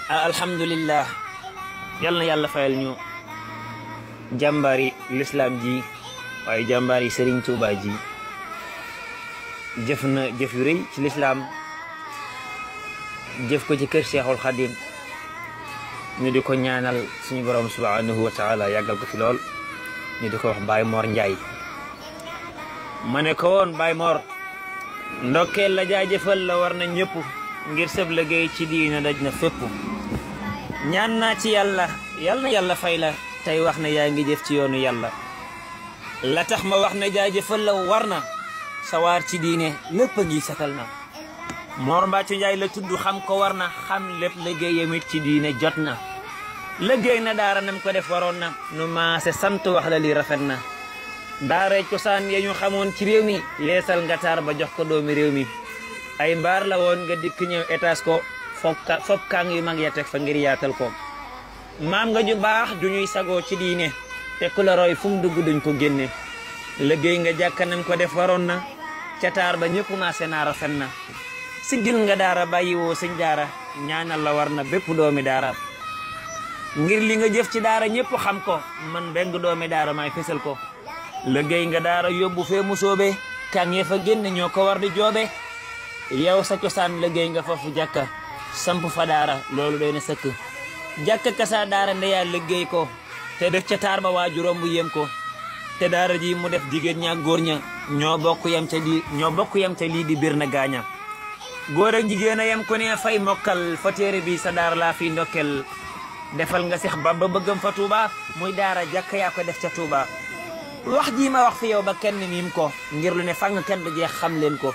alhamdulillah yal na yàlla fayal ñu jàmbaari l'islam ji waaye jàmbaari Serigne Touba ji jëf na jëf yu rëy ci l'islam jëf ko ci kër Cheikhul Khadim ñu di ko ñaanal suñu borom subhanahu wa taala yàggal ko fi lool ñu di ko wax Baye Mor Ndiaye ma ne ko woon Baye Mor ndokkeel la jaajëfal la war na ñëpp ngir sëb liggéey ci diina daj na fépp ñaan naa ci yàlla yal na yàlla fay la tey wax ne yaa ngi jëf ci yoonu yàlla la tax ma wax ne jaajëfal la war na sawaar ci diine lépp a ngi satal na Mor Mbacco Ndiaye la tudd xam ko war na xam lépp liggéeyam it ci diine jot na liggéey na daara nam ko def waroon na nu maase sant wax la li rafet na daara cosaan ya ñu xamoon ci réew mi leesal nga taar ba jox ko doomi réew mi ay mbaar la woon nga dikk ñëw étage ko fop kaang yu mag ya teg fa ngir yaatal ko maam nga ju baax ju ñuy sagoo ci diine te ku la roy fu mu dugg duñ ko génne liggéey nga jàkkanam ko def waroon na ca taar ba ñëpp maase naa rafet na siggil nga daara bàyyi woo sëñ daara ñaanal la war na bépp doomi daara ngir li nga jëf ci daara ñëpp xam ko man benn doomi daara may fesal ko liggéey nga daara yóbbu fee mu soobe kaang ya fa génn ñoo ko war di joobe yow sa cosaan liggéey nga fa fu jàkka samp fa daara loolu doy na sëkk jàkka kasa daara ndeyaa liggéey ko te def ca taar ba waajuróom bu yem ko te daara ji mu def jigéen ña góor ña ñoo bokk yem ca lii di bir na gaaña góor ak jigéen a yem ku ne fay mokkal fa téere bi sa daara laa fi ndokkel defal nga Seex Bamba bëggam fa Touba muy daara jàkka yaa ko def ca Touba wax ji ma wax fi yow ba kenn miim ko ngir lu ne fang kenn du jeex xam leen ko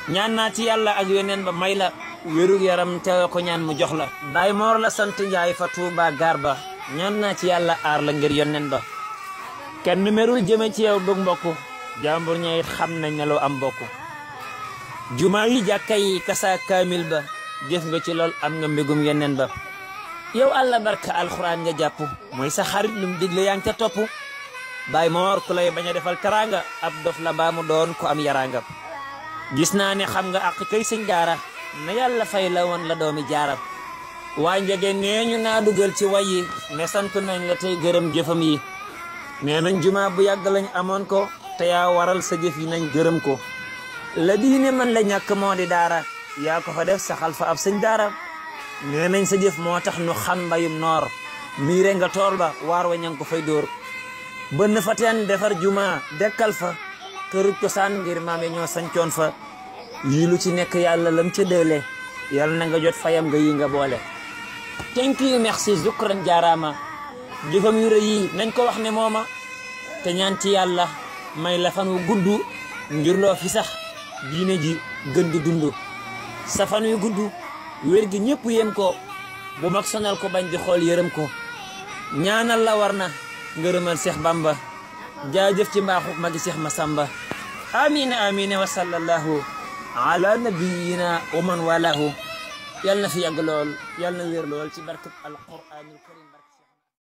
ñaan naa ci yàlla ak yoneen ba may la wérug yaram te ko ñaan mu jox la Baye Mor la sant Njaay fa Touba gaar ba ñaan naa ci yàlla aar la ngir yoneen ba kenn merul jëme ci yow dug mbokk jàmbur ñay xam nañ ne loo am mbokk jumaa yi jàkka yi kasa kaamil ba jëf nga ci lool am nga mbégum yoneen ba yow àlla barka alxuraan nga jàpp mooy sa xarit lum digle yaa ngi ca topp Baye Mor ku lay bañ a defal teraanga ab dof la baa mu doon ko am yaraanga gis naa ne xam nga ak kay sëñ daara na yàlla fay la woon la doomi jaara waa njege nee ñu naa dugal ci way yi ne sant nañ la tey gërëm jëfam yi nee nañ jumaa bu yàgg lañ amoon ko te yaa waral sa jëf yi nañ gërëm ko la diine man la ñàkk moo di daara yaa ko fa def saxal fa ab sëñ daara nee nañ sa jëf moo tax nu xam mbayum noor miire nga tool ba waar wa ñang ko fay dóor bënn fa teen defar jumaa dekkal fa këru cosaan ngir maam yi ñoo sancoon fa yii lu ci nekk yàlla lam ca dële yàlla na nga jot fayam nga yi nga boole thank you merci zukran jaaraama jëfam yu rëy yi nañ ko wax ne mooma te ñaan ci yàlla may la fan wu gudd ngir loo fi sax diine ji gën di dund sa fan yu gudd wér gi ñëpp yem ko bu mag sonal ko bañ di xool yërëm ko ñaanal la war na ngërëmal Seex Bamba jaajëf ci mbaaxu magi Seex Masamba amina amina wa sallallahu ala nabiyina wa man walahu yal na fi yàgg lool yal na wér lool ci barkeb alquranul karim